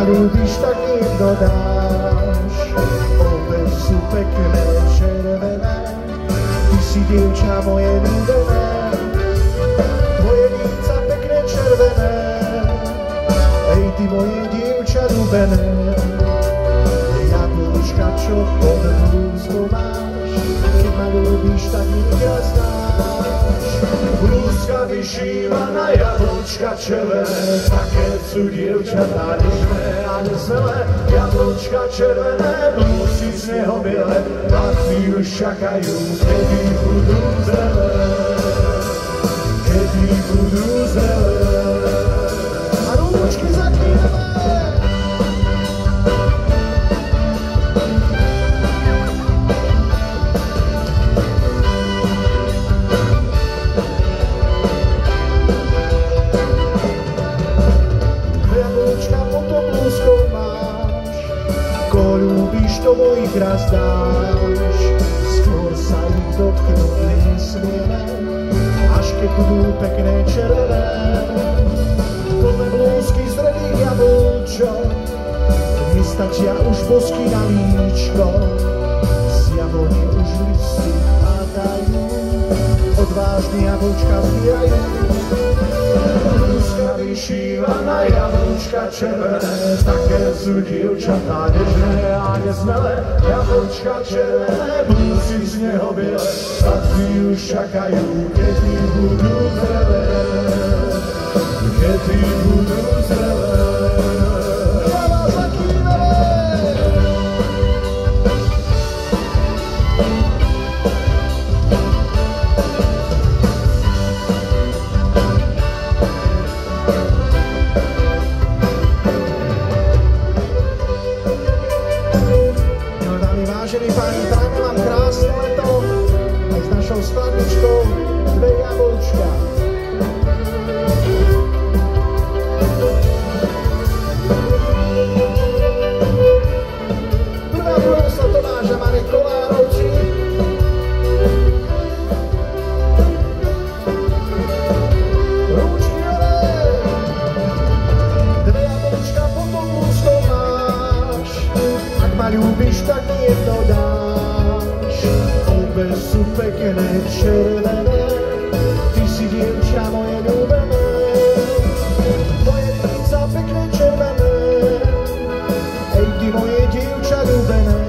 Ľúbiš, tak im dodáš. Obe sú pekné, červené, ty si dievča moje ľúbené. Tvoje líca pekné, červené, ej ty moje dievča ľúbené. Jablúčka, čo pod blúzkou máš, keď ma ľúbiš, tak mi znáš. Blúzka vyšívaná, jablúčka červené, také sú dievčatá nežné a neselé. Jablúčka červené, blúzky z neho biele, chlapci už čakajú, kedy budú zrelé, kedy budú zrelé. A rúčky zaklínavé. Do mojich raz dáš, skôr sa ich dotknúť nesmieme, až keď budú pekné červené. Plné blúzky zrelých jablúčok, nestačia už bosky na líčko. Z jabloní už listy padajú, odvážne jablúčka zbierajú. Blúzka vyšívaná, jablúčka červené, také sú dievčatá nežné a nesmelé. Jablúčka červené, blúzky z neho biele, chlapci už čakajú, kedy budú zrelé, kedy budú zrelé. Vážení páni, prajme vám krásne leto, aj s našou skladničkou Dve jablúčka. Prvá budúca Tomáš a Marek Kolárovci. Rúčky hore! Dve jablúčka potom blúzkou máš, ak ma ľúbiš, tak jedno dáš. Obe sú pekné, červené, ty si dievča moje ľúbené. Tvoje líca pekné, červené, ej ty moje dievča ľúbené.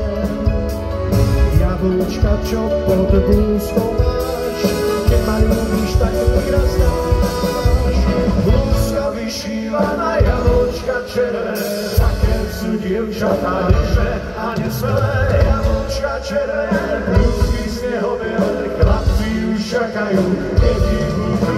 Jablúčka, čo pod blúzkou máš, keď ma ľúbiš, tak mi raz dáš. Blúzka vyšívaná, jablúčka červené, také sú dievčatá nežné a nesmelé. Jablúčka červené, blúzky z neho biele, chlapci už čakajú, kedy budú